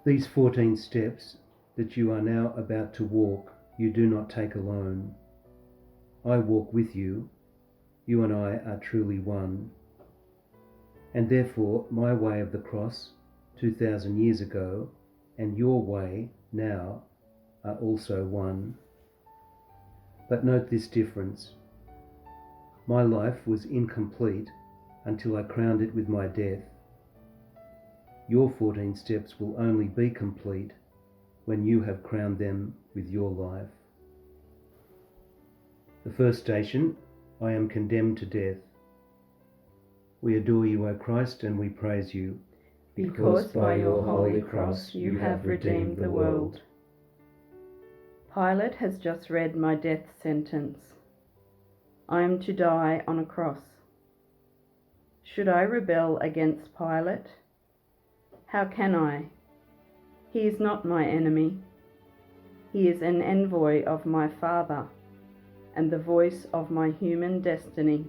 These 14 steps that you are now about to walk, you do not take alone. I walk with you. You and I are truly one. And therefore, my way of the cross 2,000 years ago and your way now are also one. But note this difference. My life was incomplete until I crowned it with my death. Your 14 steps will only be complete when you have crowned them with your life. The first station, I am condemned to death. We adore you, O Christ, and we praise you, because by your holy cross you have redeemed the world. Pilate has just read my death sentence. I am to die on a cross. Should I rebel against Pilate? How can I? He is not my enemy. He is an envoy of my Father and the voice of my human destiny.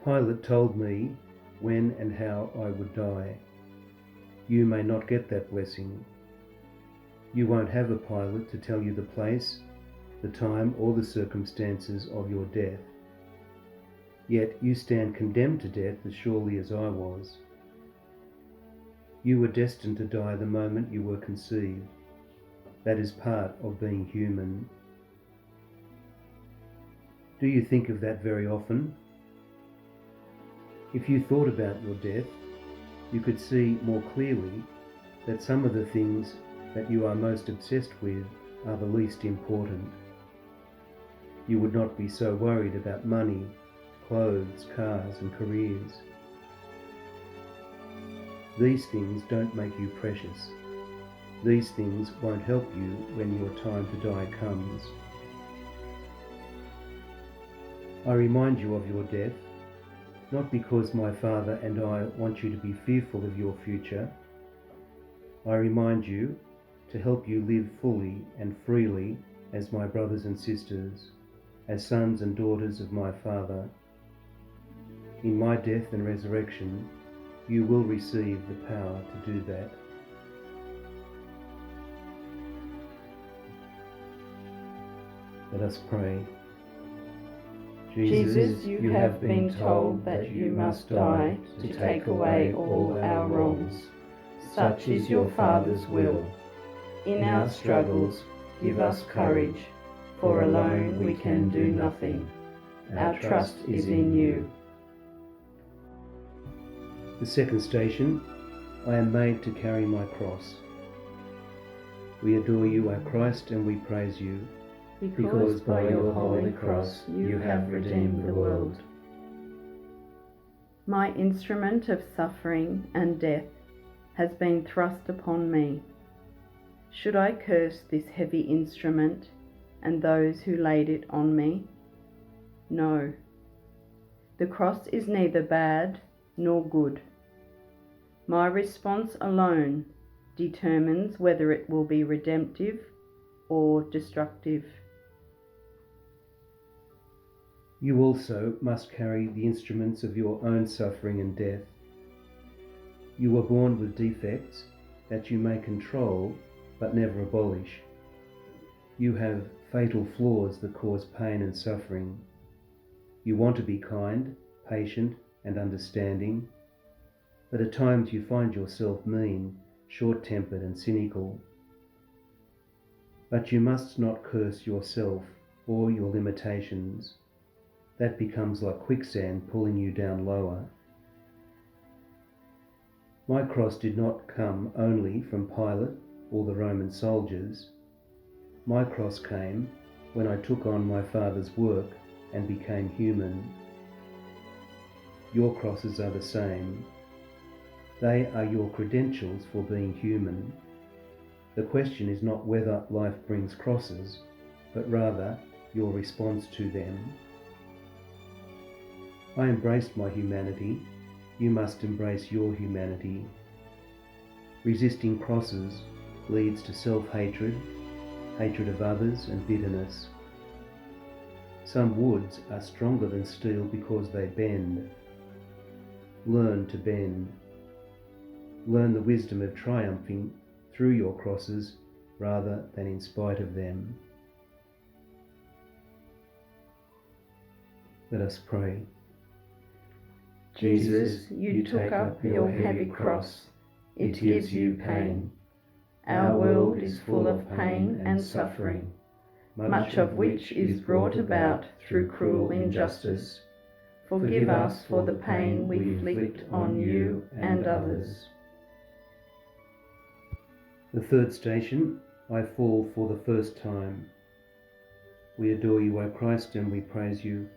Pilate told me when and how I would die. You may not get that blessing. You won't have a Pilate to tell you the place, the time, or the circumstances of your death. Yet you stand condemned to death as surely as I was. You were destined to die the moment you were conceived. That is part of being human. Do you think of that very often? If you thought about your death, you could see more clearly that some of the things that you are most obsessed with are the least important. You would not be so worried about money, clothes, cars, and careers. These things don't make you precious. These things won't help you when your time to die comes. I remind you of your death, not because my Father and I want you to be fearful of your future. I remind you to help you live fully and freely as my brothers and sisters, as sons and daughters of my Father. In my death and resurrection, you will receive the power to do that. Let us pray. Jesus, you have been told that you must die to take away all our wrongs. Such is your Father's will. In our struggles, give us courage, for alone we can do nothing. Our trust is in you. The second station, I am made to carry my cross. We adore you, O Christ, and we praise you, because by your holy cross you have redeemed the world. My instrument of suffering and death has been thrust upon me. Should I curse this heavy instrument and those who laid it on me? No. The cross is neither bad nor good. My response alone determines whether it will be redemptive or destructive. You also must carry the instruments of your own suffering and death. You were born with defects that you may control but never abolish. You have fatal flaws that cause pain and suffering. You want to be kind, patient, and understanding, but at times you find yourself mean, short-tempered, and cynical. But you must not curse yourself or your limitations. That becomes like quicksand pulling you down lower. My cross did not come only from Pilate or the Roman soldiers. My cross came when I took on my Father's work and became human. Your crosses are the same. They are your credentials for being human. The question is not whether life brings crosses, but rather your response to them. I embraced my humanity. You must embrace your humanity. Resisting crosses leads to self-hatred, hatred of others, and bitterness. Some woods are stronger than steel because they bend. Learn to bend. learn the wisdom of triumphing through your crosses rather than in spite of them. Let us pray. Jesus, you took up your heavy cross. It gives you pain. Our world is full of pain and suffering, much of which is brought about through cruel injustice. Forgive us for the pain we inflict on you and others. The third station, I fall for the first time. We adore you, O Christ, and we praise you,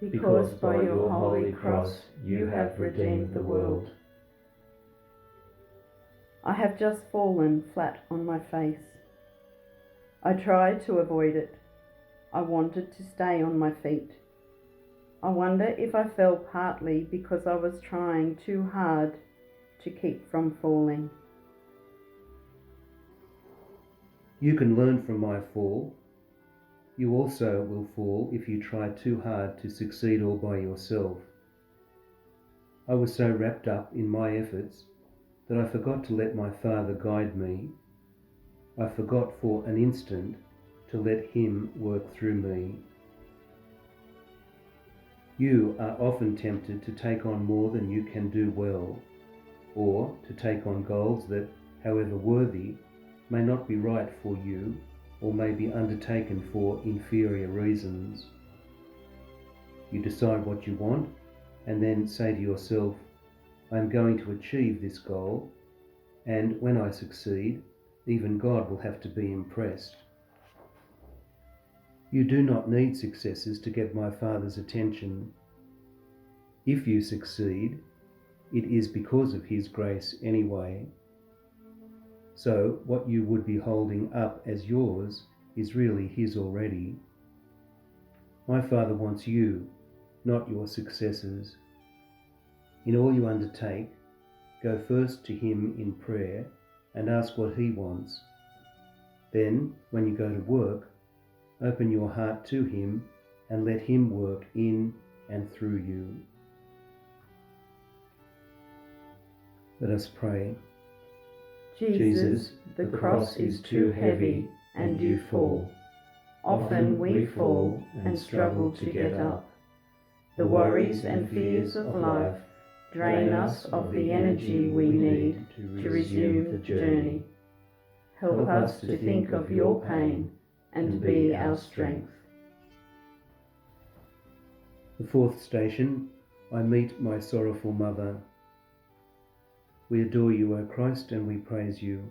because by your holy cross you have redeemed the world. I have just fallen flat on my face. I tried to avoid it. I wanted to stay on my feet. I wonder if I fell partly because I was trying too hard to keep from falling. You can learn from my fall. You also will fall if you try too hard to succeed all by yourself. I was so wrapped up in my efforts that I forgot to let my Father guide me. I forgot for an instant to let Him work through me. You are often tempted to take on more than you can do well, or to take on goals that, however worthy, may not be right for you or may be undertaken for inferior reasons. You decide what you want and then say to yourself, I am going to achieve this goal, and when I succeed, even God will have to be impressed. You do not need successes to get my Father's attention. If you succeed, it is because of His grace anyway. So what you would be holding up as yours is really His already. My Father wants you, not your successes. In all you undertake, go first to Him in prayer and ask what He wants. Then, when you go to work, open your heart to Him and let Him work in and through you. Let us pray. Jesus, the cross is too heavy and you fall. Often we fall and struggle to get up. The worries and fears of life drain us of the energy we need to resume the journey. Help us to think of your pain and be our strength. The fourth station, I meet my sorrowful mother. We adore you, O Christ, and we praise you,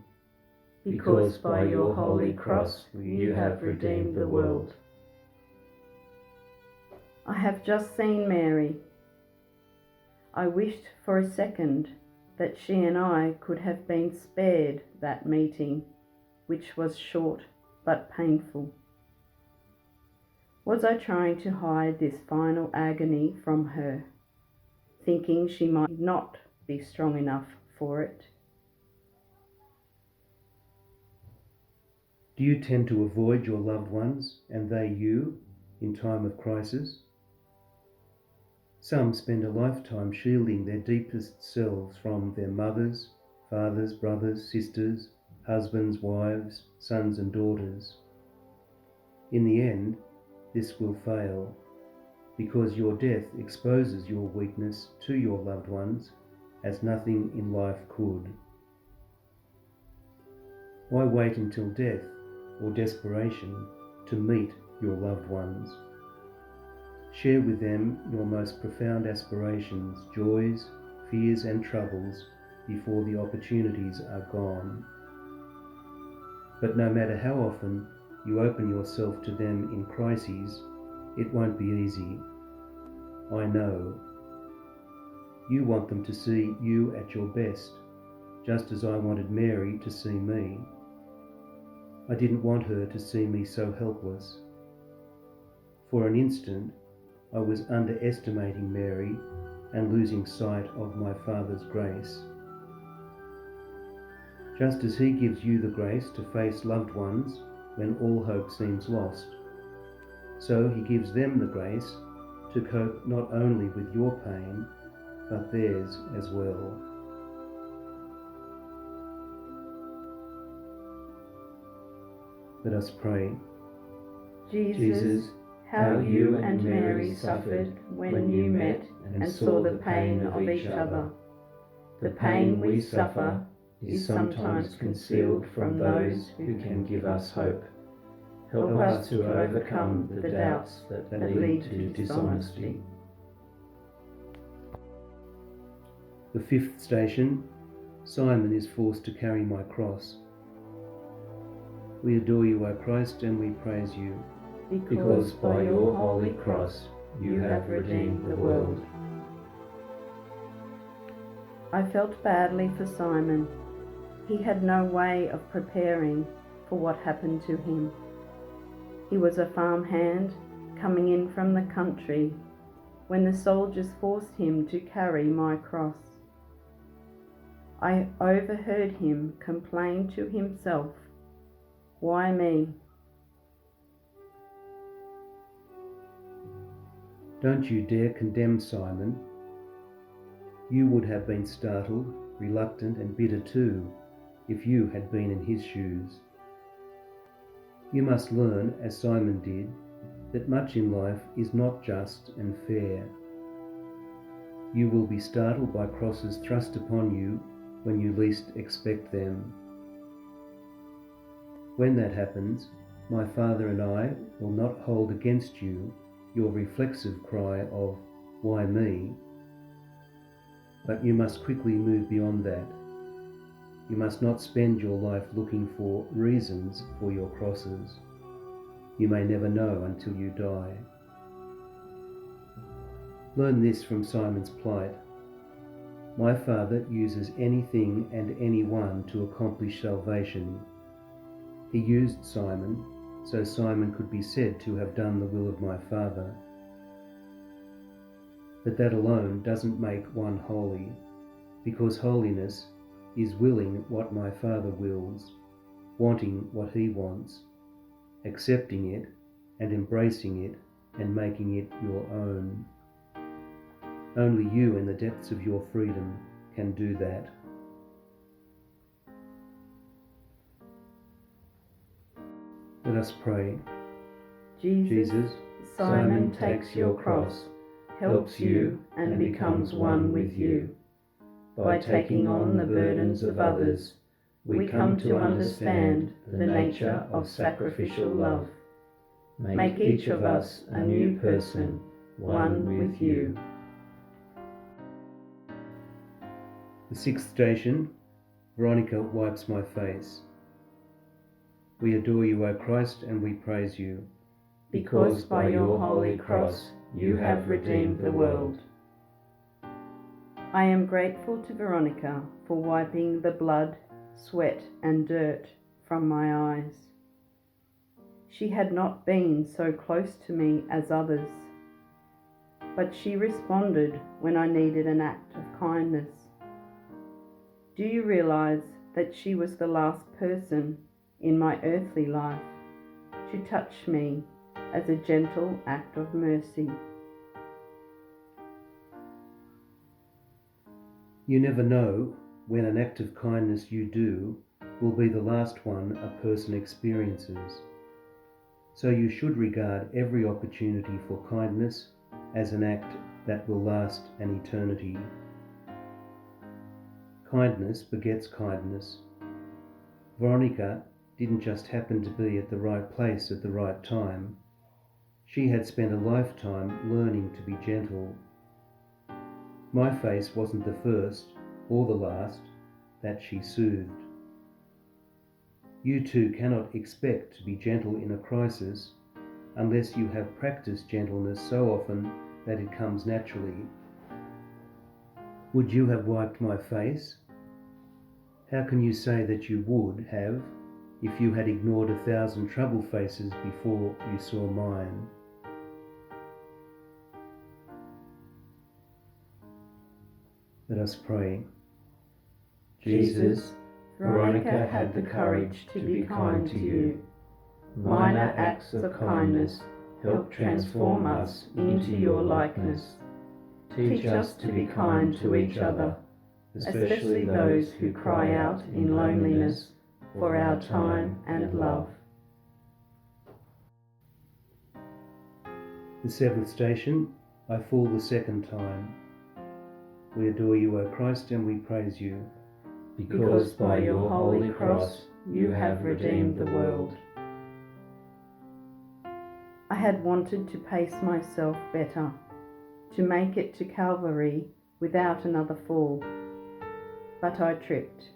because by your holy cross you have redeemed the world. I have just seen Mary. I wished for a second that she and I could have been spared that meeting, which was short but painful. Was I trying to hide this final agony from her, thinking she might not be strong enough for it? Do you tend to avoid your loved ones and they you in time of crisis? Some spend a lifetime shielding their deepest selves from their mothers, fathers, brothers, sisters, husbands, wives, sons and daughters. In the end, this will fail, because your death exposes your weakness to your loved ones as nothing in life could. Why wait until death or desperation to meet your loved ones? Share with them your most profound aspirations, joys, fears and troubles before the opportunities are gone. But no matter how often you open yourself to them in crises, it won't be easy. I know. You want them to see you at your best, just as I wanted Mary to see me. I didn't want her to see me so helpless. For an instant, I was underestimating Mary and losing sight of my Father's grace. Just as He gives you the grace to face loved ones when all hope seems lost, so He gives them the grace to cope not only with your pain, but theirs as well. Let us pray. Jesus, how you and Mary suffered when you met and saw the pain of each other. The pain we suffer is sometimes concealed from those who can give us hope. Help us to overcome the doubts that lead to dishonesty. The fifth station, Simon is forced to carry my cross. We adore you, O Christ, and we praise you, Because by your holy cross you have redeemed the world. I felt badly for Simon. He had no way of preparing for what happened to him. He was a farmhand coming in from the country when the soldiers forced him to carry my cross. I overheard him complain to himself, "Why me?" Don't you dare condemn Simon. You would have been startled, reluctant and bitter too, if you had been in his shoes. You must learn, as Simon did, that much in life is not just and fair. You will be startled by crosses thrust upon you when you least expect them. When that happens, my Father and I will not hold against you your reflexive cry of, "Why me?" But you must quickly move beyond that. You must not spend your life looking for reasons for your crosses. You may never know until you die. Learn this from Simon's plight. My Father uses anything and anyone to accomplish salvation. He used Simon, so Simon could be said to have done the will of my Father. But that alone doesn't make one holy, because holiness is willing what my Father wills, wanting what he wants, accepting it and embracing it and making it your own. Only you in the depths of your freedom can do that. Let us pray. Jesus, Simon takes your cross, helps you and becomes one with you. By taking on the burdens of others, we come to understand the nature of sacrificial love. Make each of us a new person, one with you. The sixth station, Veronica wipes my face. We adore you, O Christ, and we praise you, Because by your holy cross you have redeemed the world. I am grateful to Veronica for wiping the blood, sweat and dirt from my eyes. She had not been so close to me as others, but she responded when I needed an act of kindness. Do you realize that she was the last person in my earthly life to touch me as a gentle act of mercy? You never know when an act of kindness you do will be the last one a person experiences. So you should regard every opportunity for kindness as an act that will last an eternity. Kindness begets kindness. Veronica didn't just happen to be at the right place at the right time. She had spent a lifetime learning to be gentle. My face wasn't the first or the last that she soothed. You too cannot expect to be gentle in a crisis unless you have practiced gentleness so often that it comes naturally. Would you have wiped my face? How can you say that you would have if you had ignored 1,000 trouble faces before you saw mine? Let us pray. Jesus, Veronica had the courage to be kind to you. Minor acts of kindness help transform us into your likeness. Teach us to be kind to each other, especially those who cry out in loneliness for our time and love. The seventh station, I fall the second time. We adore you, O Christ, and we praise you. Because by your holy cross you have redeemed the world. I had wanted to pace myself better, to make it to Calvary without another fall, but I tripped.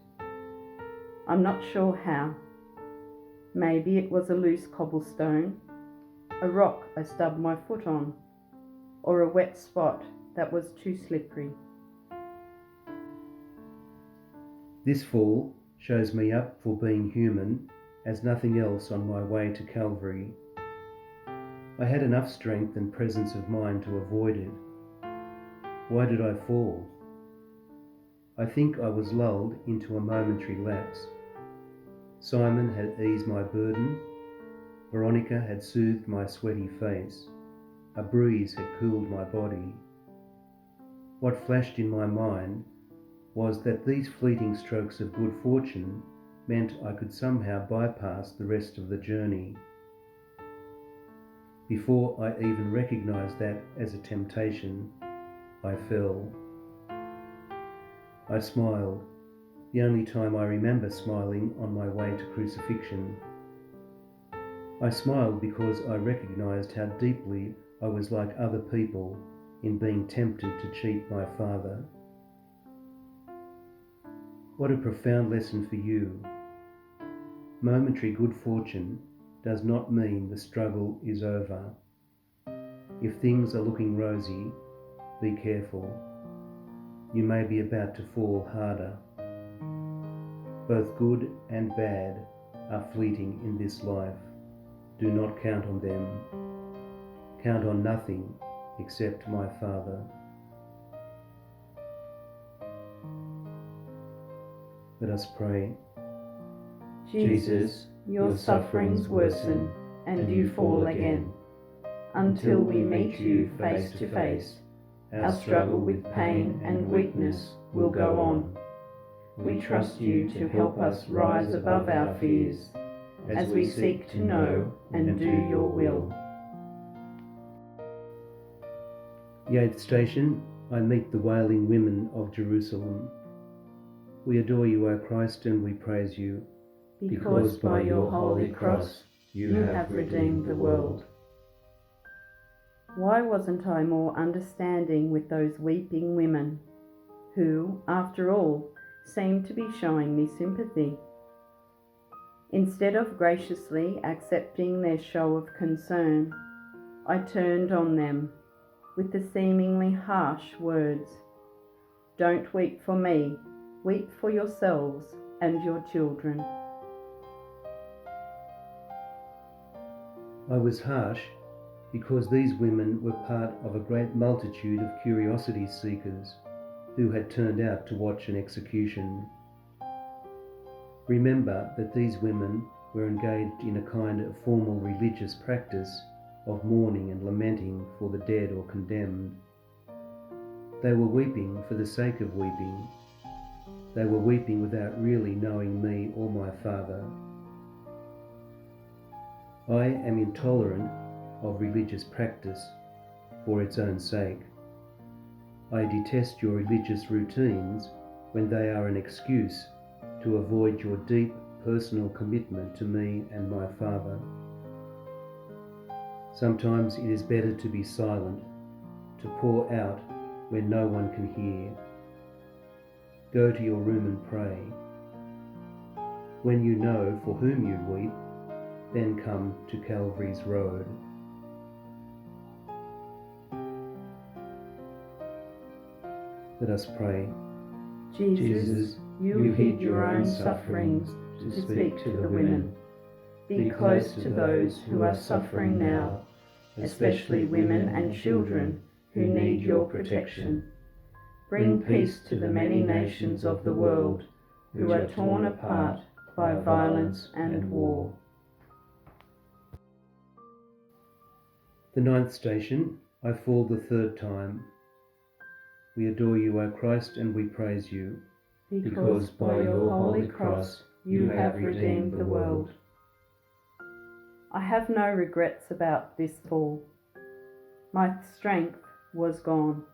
I'm not sure how. Maybe it was a loose cobblestone, a rock I stubbed my foot on, or a wet spot that was too slippery. This fall shows me up for being human as nothing else on my way to Calvary. I had enough strength and presence of mind to avoid it. Why did I fall? I think I was lulled into a momentary lapse. Simon had eased my burden. Veronica had soothed my sweaty face. A breeze had cooled my body. What flashed in my mind was that these fleeting strokes of good fortune meant I could somehow bypass the rest of the journey. Before I even recognized that as a temptation, I fell. I smiled, the only time I remember smiling on my way to crucifixion. I smiled because I recognized how deeply I was like other people in being tempted to cheat my Father. What a profound lesson for you. Momentary good fortune does not mean the struggle is over. If things are looking rosy, be careful. You may be about to fall harder. Both good and bad are fleeting in this life. Do not count on them. Count on nothing except my Father. Let us pray. Jesus, your sufferings worsen, and you fall again. Until we meet you face to face, our struggle with pain and weakness will go on. We trust you to help us rise above our fears as we seek to know and do your will. The eighth station, I meet the wailing women of Jerusalem. We adore you, O Christ, and we praise you. Because by your holy cross you have redeemed the world. Why wasn't I more understanding with those weeping women, who, after all, seemed to be showing me sympathy? Instead of graciously accepting their show of concern, I turned on them with the seemingly harsh words, "Don't weep for me, weep for yourselves and your children." I was harsh because these women were part of a great multitude of curiosity seekers who had turned out to watch an execution. Remember that these women were engaged in a kind of formal religious practice of mourning and lamenting for the dead or condemned. They were weeping for the sake of weeping. They were weeping without really knowing me or my Father. I am intolerant of religious practice for its own sake. I detest your religious routines when they are an excuse to avoid your deep personal commitment to me and my Father. Sometimes it is better to be silent, to pour out when no one can hear. Go to your room and pray. When you know for whom you weep, then come to Calvary's road. Let us pray. Jesus, you hid your own sufferings to speak to the women. Be close to those who are suffering now, especially women and children who need your protection. Bring peace to the many nations of the world who are torn apart by violence and war. The ninth station, I fall the third time. We adore you, O Christ, and we praise you. Because by your holy cross you have redeemed the world. I have no regrets about this fall. My strength was gone.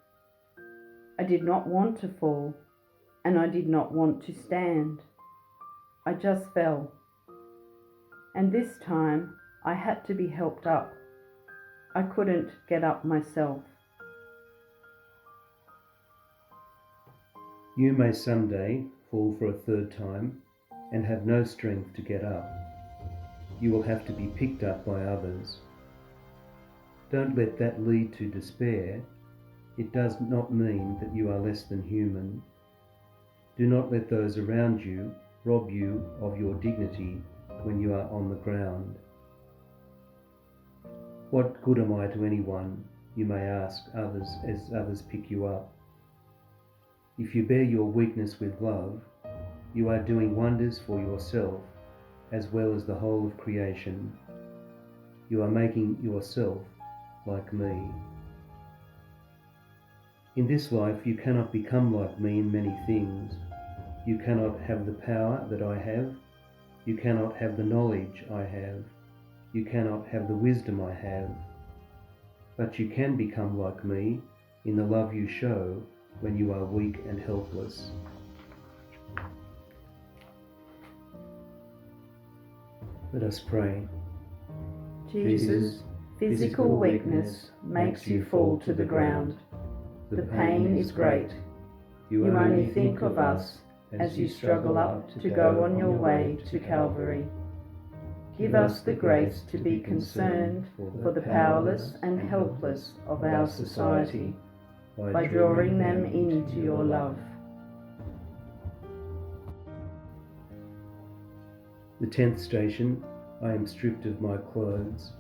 I did not want to fall, and I did not want to stand. I just fell. And this time I had to be helped up. I couldn't get up myself. You may someday fall for a third time and have no strength to get up. You will have to be picked up by others. Don't let that lead to despair. It does not mean that you are less than human. Do not let those around you rob you of your dignity when you are on the ground. What good am I to anyone, you may ask others as others pick you up. If you bear your weakness with love, you are doing wonders for yourself as well as the whole of creation. You are making yourself like me. In this life you cannot become like me in many things. You cannot have the power that I have. You cannot have the knowledge I have. You cannot have the wisdom I have. But you can become like me in the love you show when you are weak and helpless. Let us pray. Jesus, physical weakness makes you fall to the ground. The pain is great. You only think of us as you struggle up to go on your way to Calvary. Give us the grace to be concerned for the powerless and helpless of our society by drawing them into your love. The 10th station, I am stripped of my clothes.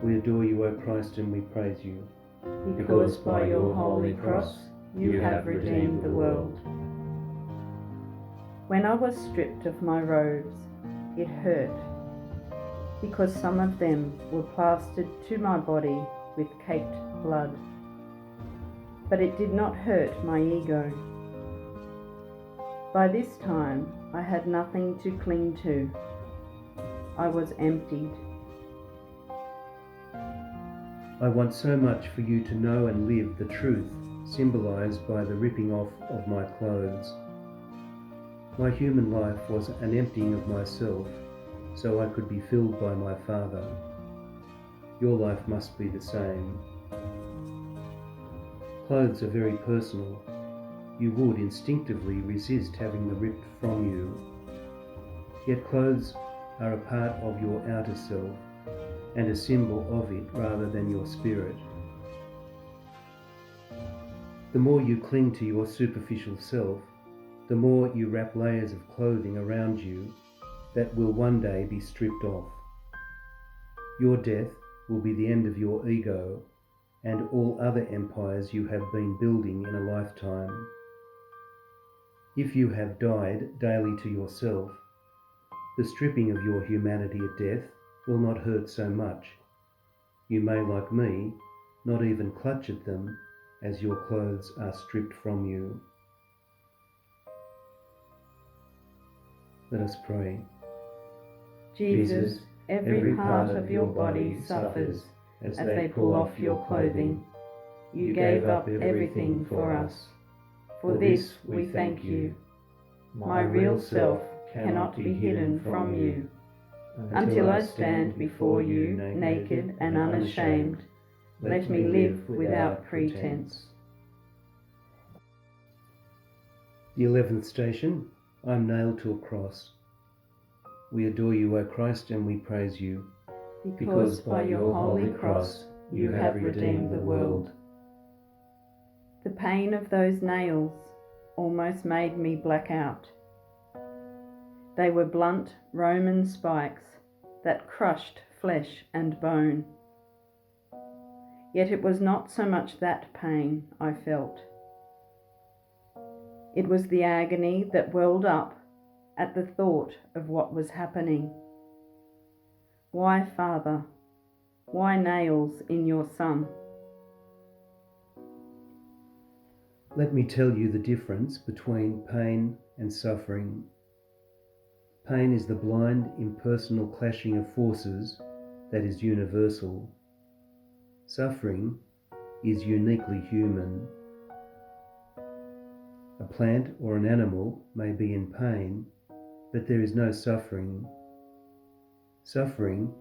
We adore you, O Christ, and we praise you. Because by your holy cross you have redeemed the world. When I was stripped of my robes, it hurt, because some of them were plastered to my body with caked blood. But it did not hurt my ego. By this time, I had nothing to cling to. I was emptied. I want so much for you to know and live the truth symbolized by the ripping off of my clothes. My human life was an emptying of myself so I could be filled by my Father. Your life must be the same. Clothes are very personal. You would instinctively resist having them ripped from you. Yet clothes are a part of your outer self and a symbol of it rather than your spirit. The more you cling to your superficial self, the more you wrap layers of clothing around you that will one day be stripped off. Your death will be the end of your ego and all other empires you have been building in a lifetime. If you have died daily to yourself, the stripping of your humanity at death will not hurt so much. You may, like me, not even clutch at them as your clothes are stripped from you. Let us pray. Jesus, every part of your body suffers as they pull off your clothing. You gave up everything for us. For this we thank you. My real self cannot be hidden from you. Until I stand before you naked and unashamed, let me live without pretense. The 11th station, I am nailed to a cross. We adore you, O Christ, and we praise you. Because by your holy cross you have redeemed the world. The pain of those nails almost made me black out. They were blunt Roman spikes that crushed flesh and bone. Yet it was not so much that pain I felt. It was the agony that welled up at the thought of what was happening. Why, Father? Why nails in your Son? Let me tell you the difference between pain and suffering. Pain is the blind, impersonal clashing of forces that is universal. Suffering is uniquely human. A plant or an animal may be in pain, but there is no suffering. Suffering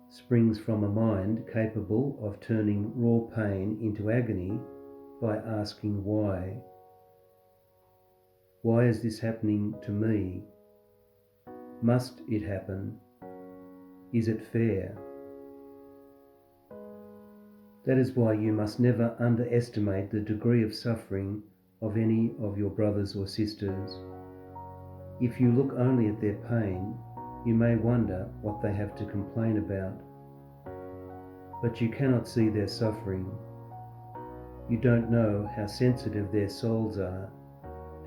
springs from a mind capable of turning raw pain into agony by asking why. Why is this happening to me? Must it happen? Is it fair? That is why you must never underestimate the degree of suffering of any of your brothers or sisters. If you look only at their pain, you may wonder what they have to complain about. But you cannot see their suffering. You don't know how sensitive their souls are,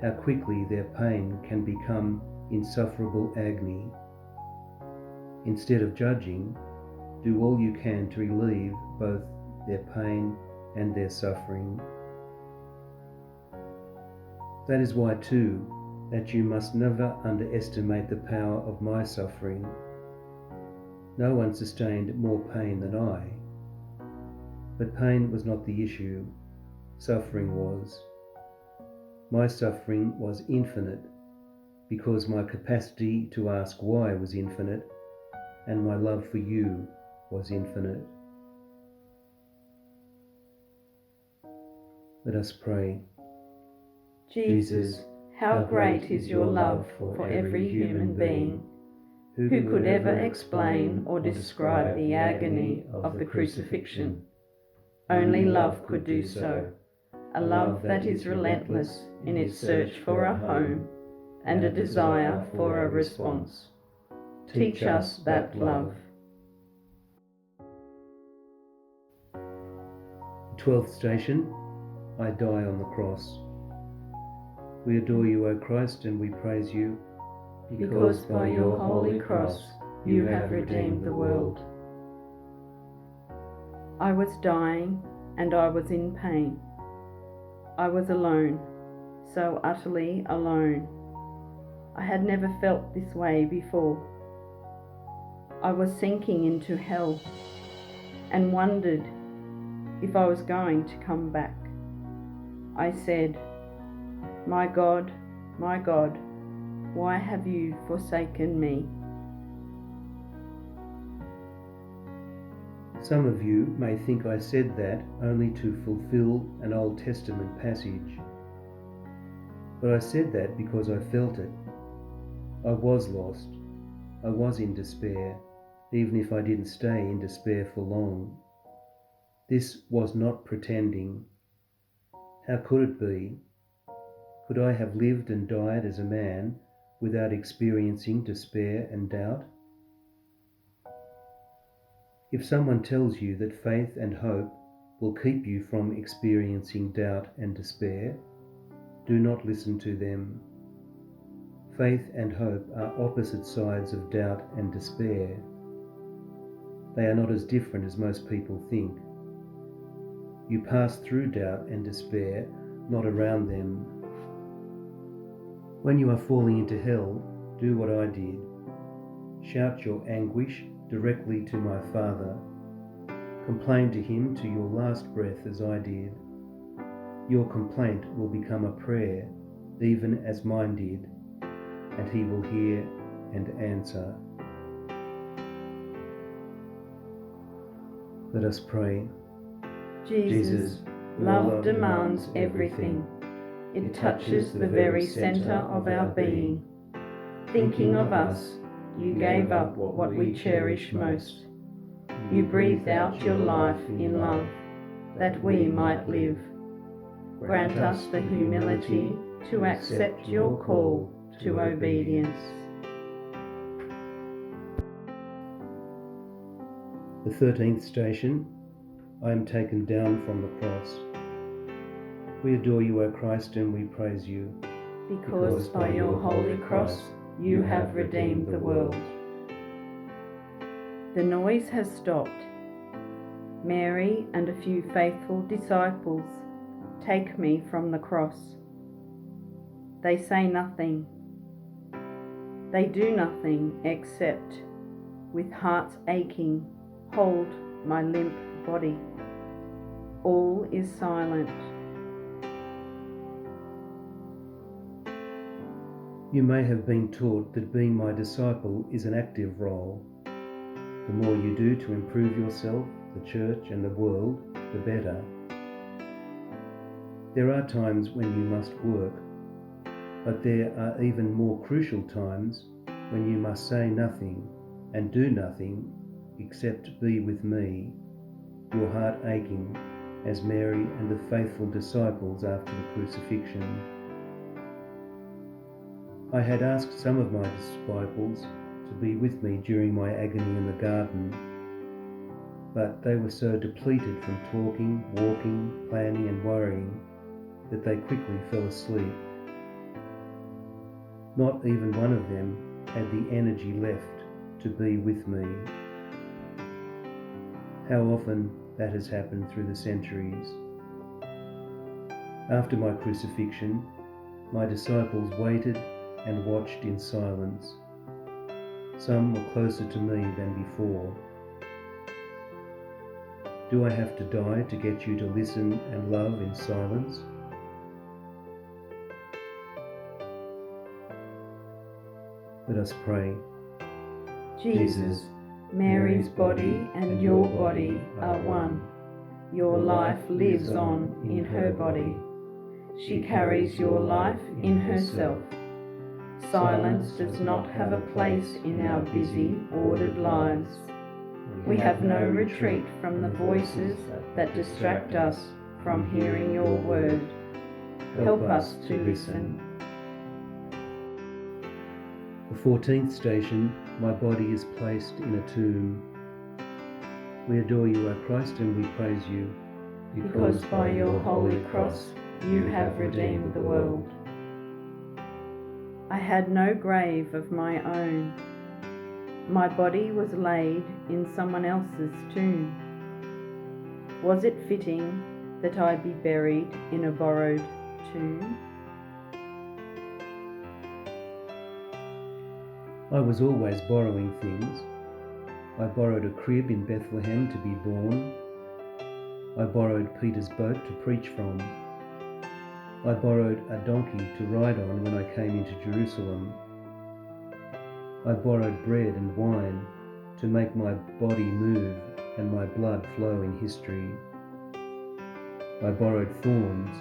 how quickly their pain can become insufferable agony. Instead of judging, do all you can to relieve both their pain and their suffering. That is why, too, that you must never underestimate the power of my suffering. No one sustained more pain than I. But pain was not the issue, suffering was. My suffering was infinite because my capacity to ask why was infinite, and my love for you was infinite. Let us pray. Jesus, how great is your love for every human being. Who could ever explain or describe the agony of the crucifixion? Only love could do so, a love that is relentless in its search for a home and a desire for a response. Teach us that love. 12th station, I die on the cross. We adore you, O Christ, and we praise you, because by your holy cross you have redeemed the world. I was dying and I was in pain. I was alone, so utterly alone. I had never felt this way before. I was sinking into hell and wondered if I was going to come back. I said, my God, why have you forsaken me? Some of you may think I said that only to fulfill an Old Testament passage. But I said that because I felt it. I was lost. I was in despair, even if I didn't stay in despair for long. This was not pretending. How could it be? Could I have lived and died as a man without experiencing despair and doubt? If someone tells you that faith and hope will keep you from experiencing doubt and despair, do not listen to them. Faith and hope are opposite sides of doubt and despair. They are not as different as most people think. You pass through doubt and despair, not around them. When you are falling into hell, do what I did. Shout your anguish directly to my Father. Complain to him to your last breath as I did. Your complaint will become a prayer, even as mine did, and he will hear and answer. Let us pray. Jesus, love demands everything. It touches the very centre of our being. Thinking of us, you gave up what we cherish most. You breathed out your life in love, that we might live. Grant us the humility to accept your call to obedience. The 13th station, I am taken down from the cross. We adore you, O Christ, and we praise you. Because by your holy cross you have redeemed the world. The noise has stopped. Mary and a few faithful disciples take me from the cross. They say nothing. They do nothing except, with hearts aching, hold my limp body. disciple is silent. You may have been taught that being my disciple is an active role. The more you do to improve yourself, the church and the world, the better. There are times when you must work, but there are even more crucial times when you must say nothing and do nothing except be with me, your heart aching as Mary and the faithful disciples after the crucifixion. I had asked some of my disciples to be with me during my agony in the garden, but they were so depleted from talking, walking, planning and worrying that they quickly fell asleep. Not even one of them had the energy left to be with me. How often that has happened through the centuries. After my crucifixion, my disciples waited and watched in silence. Some were closer to me than before. Do I have to die to get you to listen and love in silence? Let us pray. Jesus, Mary's body and your body are one. Your life lives on in her body. She carries your life in herself. Silence does not have a place in our busy, ordered lives. We have no retreat from the voices that distract us from hearing your word. Help us to listen. The 14th station, my body is placed in a tomb. We adore you, O Christ, and we praise you, because by your holy cross you have redeemed the world. I had no grave of my own. My body was laid in someone else's tomb. Was it fitting that I be buried in a borrowed tomb? I was always borrowing things. I borrowed a crib in Bethlehem to be born. I borrowed Peter's boat to preach from. I borrowed a donkey to ride on when I came into Jerusalem. I borrowed bread and wine to make my body move and my blood flow in history. I borrowed thorns,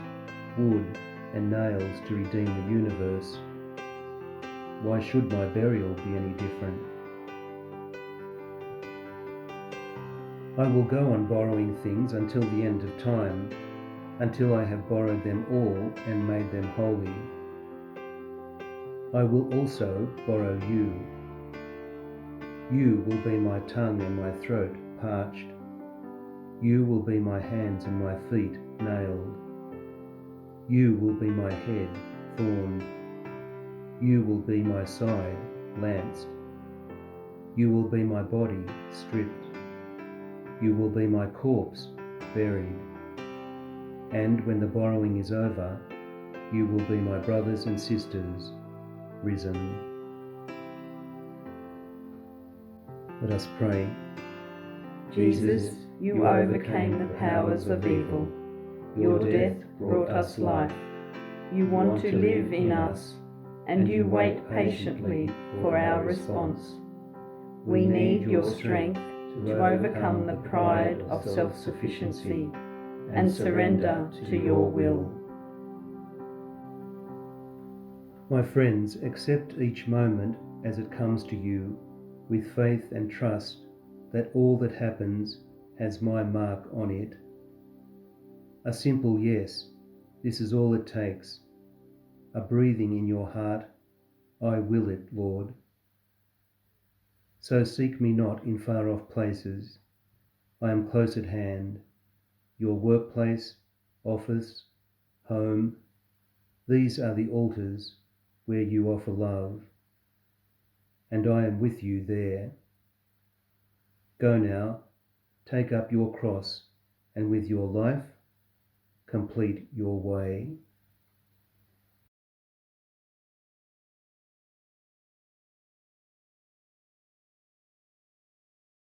wood, and nails to redeem the universe. Why should my burial be any different? I will go on borrowing things until the end of time, until I have borrowed them all and made them holy. I will also borrow you. You will be my tongue and my throat parched. You will be my hands and my feet nailed. You will be my head thorned. You will be my side lanced. You will be my body stripped. You will be my corpse buried. And when the borrowing is over, you will be my brothers and sisters risen. Let us pray. Jesus, you overcame the powers of evil. Your death brought us life. You want to live in us, and you wait patiently for our response. We need your strength to overcome the pride of self-sufficiency and surrender to your will. My friends, accept each moment as it comes to you with faith and trust that all that happens has my mark on it. A simple yes, this is all it takes. A breathing in your heart, I will it, Lord. So seek me not in far off places. I am close at hand. Your workplace, office, home, these are the altars where you offer love, and I am with you there. Go now, take up your cross, and with your life, complete your way.